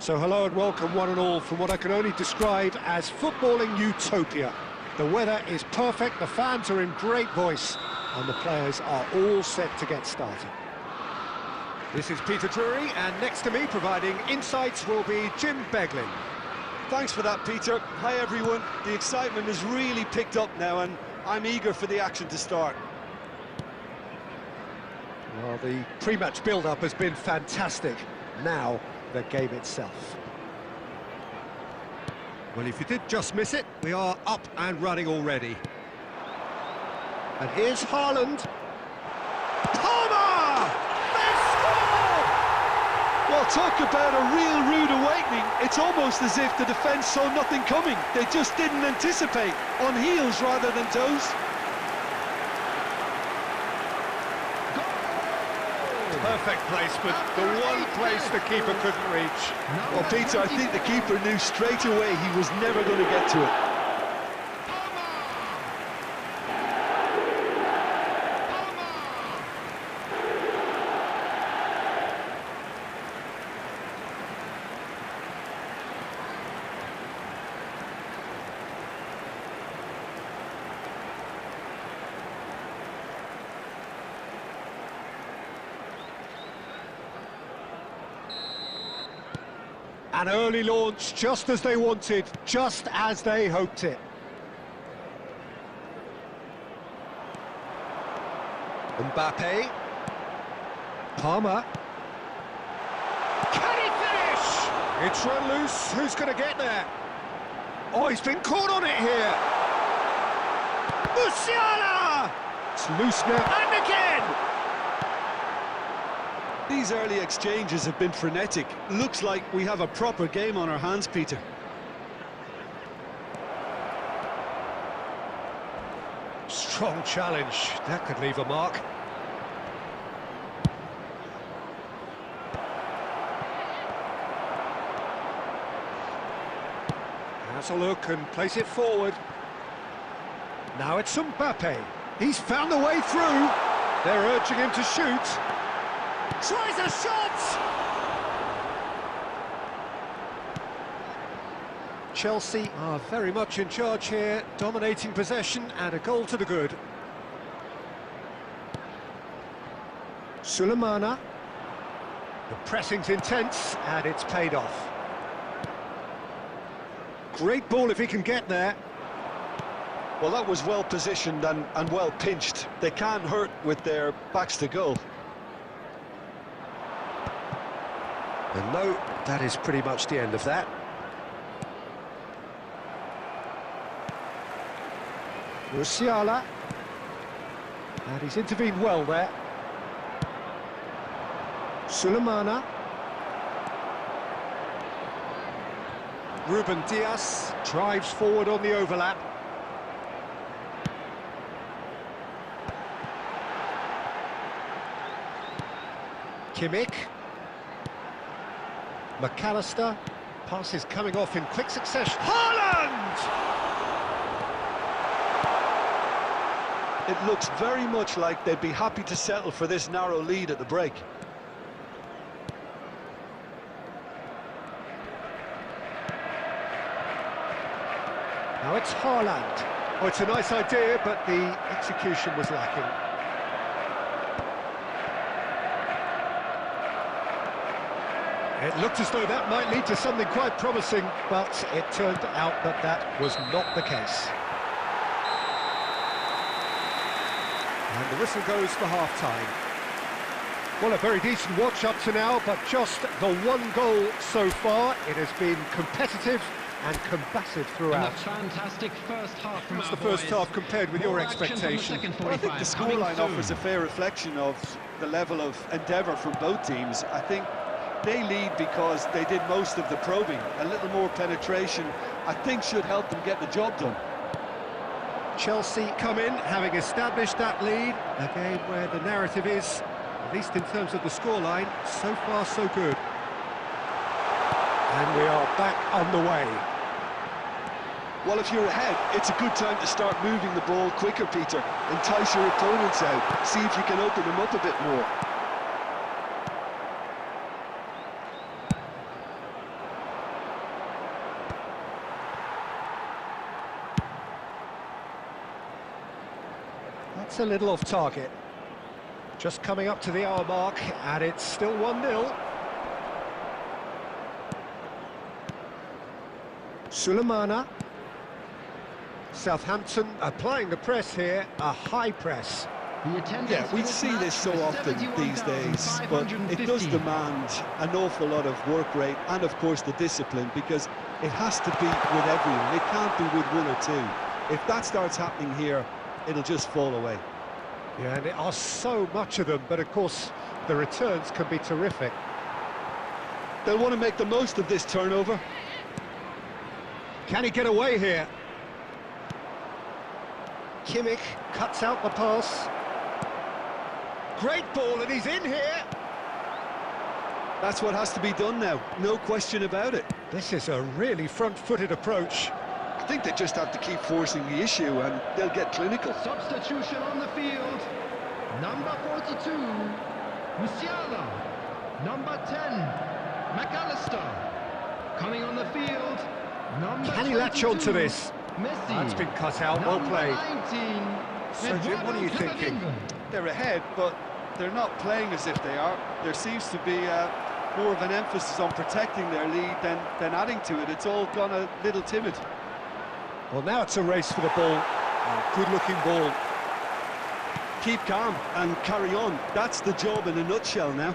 So hello and welcome one and all from what I can only describe as footballing utopia. The weather is perfect, the fans are in great voice, and the players are all set to get started. This is Peter Drury, and next to me providing insights will be Jim Beglin. Thanks for that, Peter. Hi everyone. The excitement has really picked up now and I'm eager for the action to start. Well, the pre-match build-up has been fantastic. Now, the game itself. Well, if you did just miss it, we are up and running already. And here's Haaland. Palmer! They've scored! Well, talk about a real rude awakening. It's almost as if the defence saw nothing coming. They just didn't anticipate. On heels rather than toes. Perfect placement, the one place the keeper couldn't reach. Well, Peter, I think the keeper knew straight away he was never going to get to it. An early launch, just as they wanted, just as they hoped it. Mbappe. Palmer. Can he finish? It's run loose, who's going to get there? Oh, he's been caught on it here. Musiala! It's loose now, and again! These early exchanges have been frenetic. Looks like we have a proper game on our hands, Peter. Strong challenge, that could leave a mark. Has a look and plays it forward. Now it's Mbappe. He's found the way through. They're urging him to shoot. Tries a shot! Chelsea are very much in charge here, dominating possession and a goal to the good. Sulemana. The pressing's intense and it's paid off. Great ball if he can get there. Well, that was well positioned and well pinched. They can't hurt with their backs to goal. And no, that is pretty much the end of that. Musiala. And he's intervened well there. Sulemana. Ruben Dias drives forward on the overlap. Kimmich. McAllister, passes coming off in quick succession. Haaland! It looks very much like they'd be happy to settle for this narrow lead at the break. Now it's Haaland. Oh, it's a nice idea, but the execution was lacking. It looked as though that might lead to something quite promising, but it turned out that that was not the case. And the whistle goes for half-time. Well, a very decent watch up to now, but just the one goal so far. It has been competitive and combative throughout. And a fantastic first half from How's our the first boys. half compared with your More action from the expectation? second Well, I think the 45 scoreline coming offers a soon. fair reflection of the level of endeavour from both teams. I think they lead because they did most of the probing. A little more penetration, I think, should help them get the job done. Chelsea come in, having established that lead. A game where the narrative is, at least in terms of the scoreline, so far so good. And we are back on the way. Well, if you're ahead, it's a good time to start moving the ball quicker, Peter. Entice your opponents out. See if you can open them up a bit more. That's a little off target. Just coming up to the hour mark, and it's still 1-0. Sulemana. Southampton applying the press here, a high press. Yeah, we see this so often these days, but it does demand an awful lot of work rate and, of course, the discipline, because it has to be with everyone. It can't be with one or two. If that starts happening here, it'll just fall away. Yeah, and there are so much of them, but of course, the returns can be terrific. They'll want to make the most of this turnover. Can he get away here? Kimmich cuts out the pass. Great ball, and he's in here. That's what has to be done now, no question about it. This is a really front-footed approach. I think they just have to keep forcing the issue and they'll get clinical. Substitution on the field. Number 42, Musiala. Number 10, McAllister. Coming on the field, number Can he latch on to this? Messi. That's been cut out, well played. 19, So, Jim, what are you thinking? They're ahead, but they're not playing as if they are. There seems to be more of an emphasis on protecting their lead than adding to it. It's all gone a little timid. Well, now it's a race for the ball. A good-looking ball. Keep calm and carry on. That's the job in a nutshell now.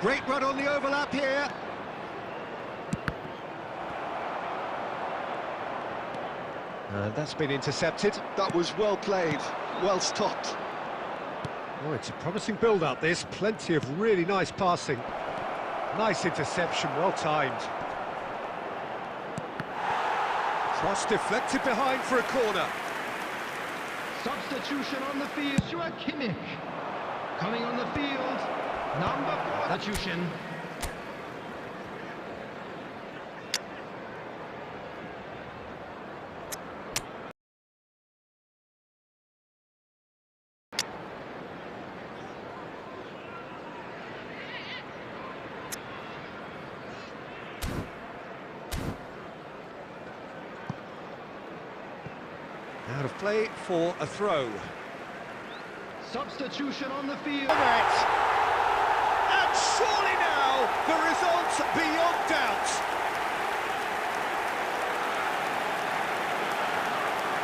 Great run on the overlap here. That's been intercepted. That was well played, well stopped. Oh, it's a promising build-up, this. Plenty of really nice passing. Nice interception, well timed. Cross deflected behind for a corner. Substitution on the field, Joshua Kimmich. Coming on the field, number 4. Substitution. Out of play for a throw. Substitution on the field. And surely now, the result's beyond doubt.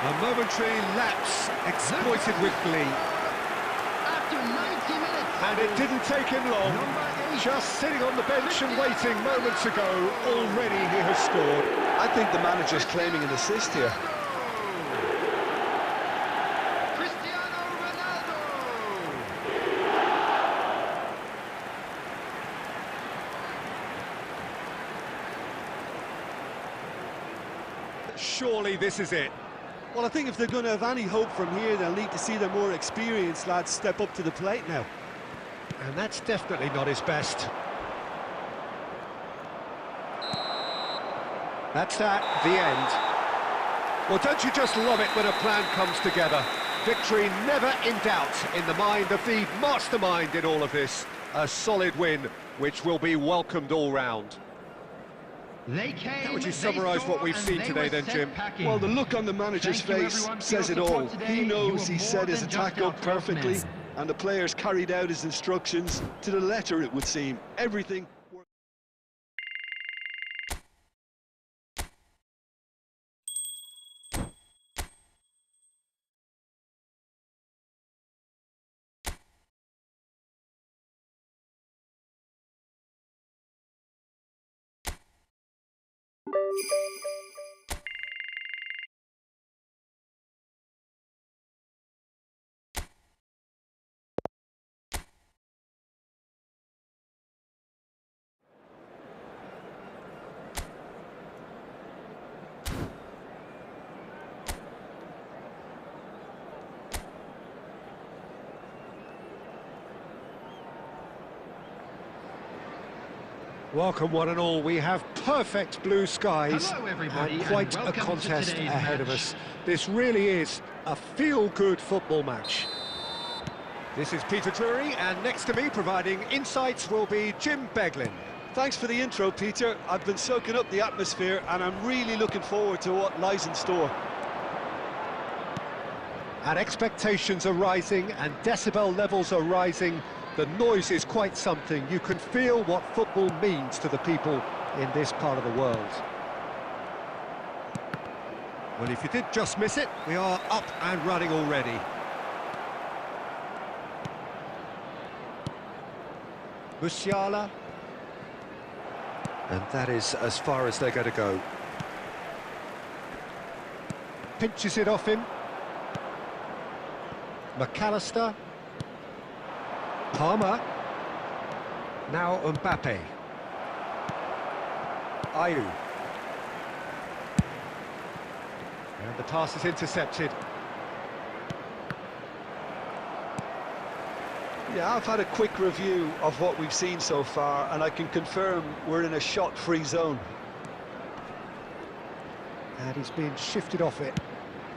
A momentary lapse exploited with glee. After 90 minutes. And it didn't take him long. Just sitting on the bench and waiting moments ago, already he has scored. I think the manager's claiming an assist here. Surely this is it. Well, I think if they're going to have any hope from here, they'll need to see their more experienced lads step up to the plate now. And that's definitely not his best. That's that, the end. Well, don't you just love it when a plan comes together? Victory never in doubt in the mind of the mastermind in all of this. A solid win, which will be welcomed all round. How would you summarise what we've seen today then, Jim? Well, the look on the manager's face says it all. He knows he set his attack up perfectly, and the players carried out his instructions to the letter, it would seem. Everything worked. Welcome one and all. We have perfect blue skies. Hello, everybody, and quite and a welcome to contest today's ahead of match. us. This really is a feel-good football match. This is Peter Drury, and next to me providing insights will be Jim Beglin. Thanks for the intro, Peter. I've been soaking up the atmosphere and I'm really looking forward to what lies in store. And expectations are rising and decibel levels are rising. The noise is quite something. You can feel what football means to the people in this part of the world. Well, if you did just miss it, we are up and running already. Musiala. And that is as far as they're going to go. Pinches it off him. McAllister. Palmer. Now Mbappe. Ayew. And the pass is intercepted. Yeah, I've had a quick review of what we've seen so far, and I can confirm we're in a shot-free zone. And he's being shifted off it.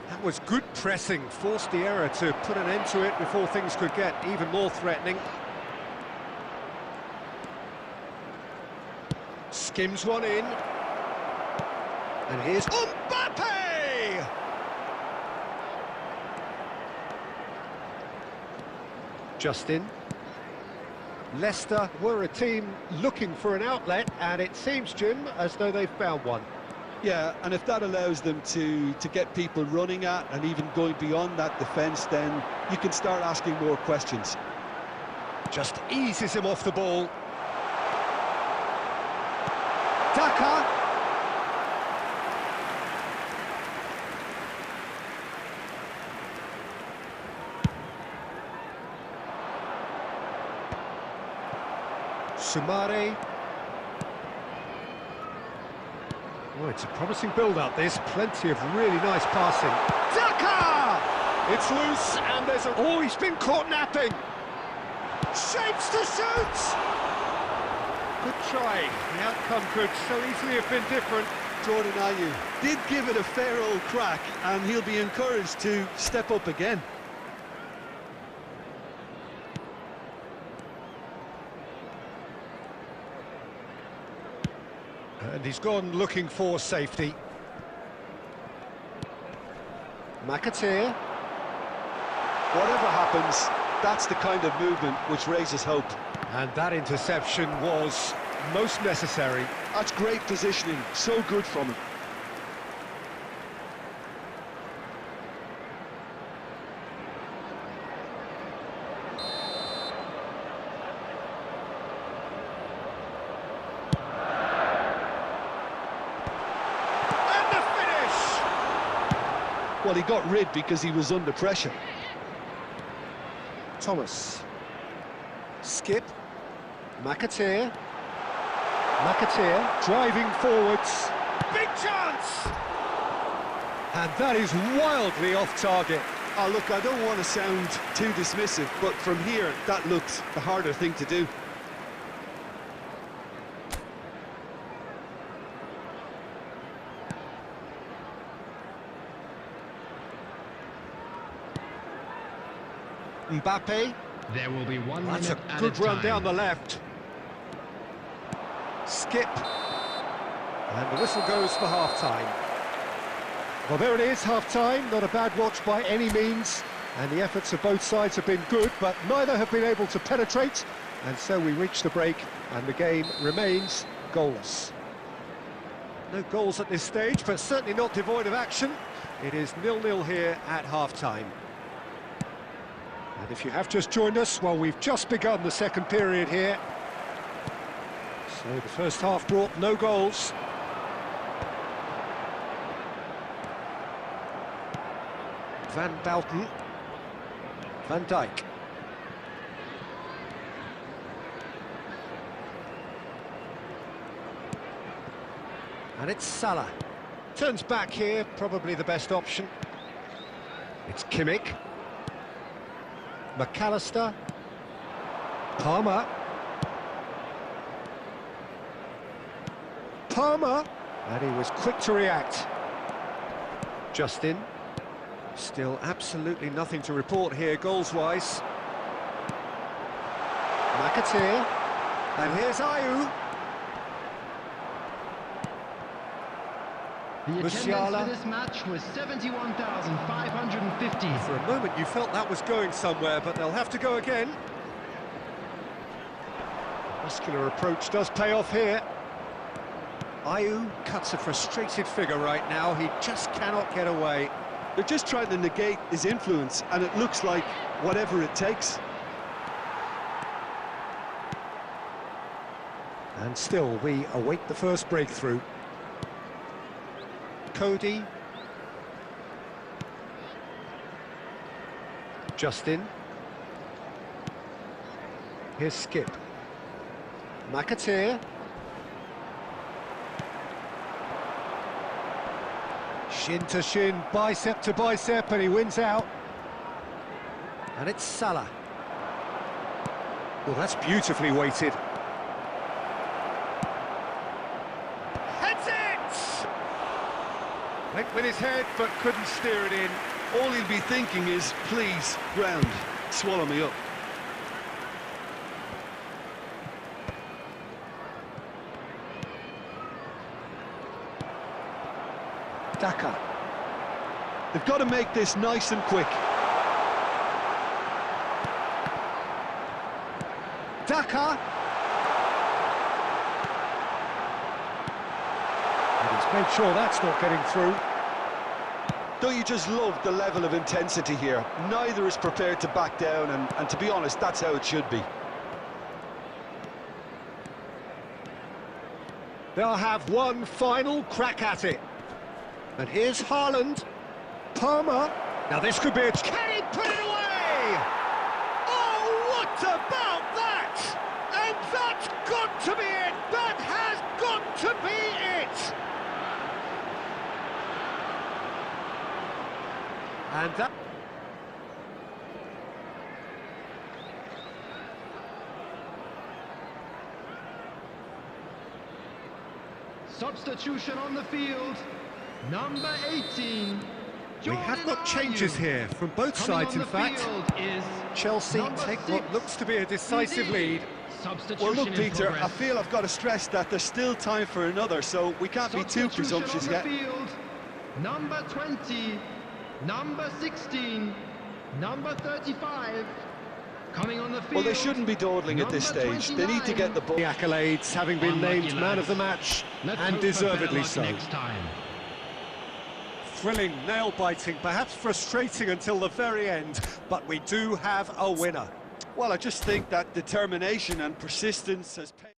That was good pressing, forced the error to put an end to it before things could get even more threatening. Skims one in. And here's Mbappe! Justin. Leicester were a team looking for an outlet, and it seems, Jim, as though they've found one. Yeah, and if that allows them to get people running at and even going beyond that defence, then you can start asking more questions. Just eases him off the ball. Daka. Sumare. Oh, it's a promising build-up, this. Plenty of really nice passing. Daka! It's loose, and there's a... Oh, he's been caught napping! Shapes to shoot! Good try. The outcome could so easily have been different. Jordan Ayew did give it a fair old crack, and he'll be encouraged to step up again. And he's gone looking for safety. McAteer. Whatever happens, that's the kind of movement which raises hope. And that interception was most necessary. That's great positioning, so good from him. Well, he got rid because he was under pressure. Thomas. Skip. McAteer. McAteer driving forwards. Big chance! And that is wildly off target. Oh, look, I don't want to sound too dismissive, but from here, that looked the harder thing to do. Mbappe. There will be one That's a minute good at a run time. down the left. Skip. And the whistle goes for half-time. Well, there it is, half-time. Not a bad watch by any means. And the efforts of both sides have been good, but neither have been able to penetrate. And so we reach the break, and the game remains goalless. No goals at this stage, but certainly not devoid of action. It is 0-0 here at half-time. And if you have just joined us, well, we've just begun the second period here. So the first half brought no goals. Van Bouten. Van Dijk. And it's Salah. Turns back here, probably the best option. It's Kimmich. McAllister. Palmer. Palmer. And he was quick to react. Justin. Still absolutely nothing to report here, goals-wise. McAteer. And here's Ayew. The attendance Musiala. for this match was 71,550. For a moment you felt that was going somewhere, but they'll have to go again. Muscular approach does pay off here. Ayew cuts a frustrated figure right now. He just cannot get away. They're just trying to negate his influence, and it looks like whatever it takes. And still, we await the first breakthrough. Cody. Justin. Here's Skip. McAteer. Shin to shin, bicep to bicep, and he wins out. And it's Salah. Well, that's beautifully weighted. Heads it! Went with his head, but couldn't steer it in. All he'll be thinking is, please, ground, swallow me up. Daka. They've got to make this nice and quick. Daka. And he's made sure that's not getting through. Don't you just love the level of intensity here? Neither is prepared to back down, and to be honest, that's how it should be. They'll have one final crack at it. And here's Haaland. Palmer. Now this could be a... Can he put it away? Oh, what about that? And that's got to be it. That has got to be it. And that... Substitution on the field. Number 18. We have got changes here from both sides, in fact. Chelsea take what looks to be a decisive lead. Well, look, Peter, I feel I've got to stress that there's still time for another, so we can't be too presumptuous yet. Number 20, number 16, number 35. Coming on the field. Well, they shouldn't be dawdling at this stage. They need to get the ball. The accolades, having been named man of the match, and deservedly so. Next time. Thrilling, nail-biting, perhaps frustrating until the very end, but we do have a winner. Well, I just think that determination and persistence has paid.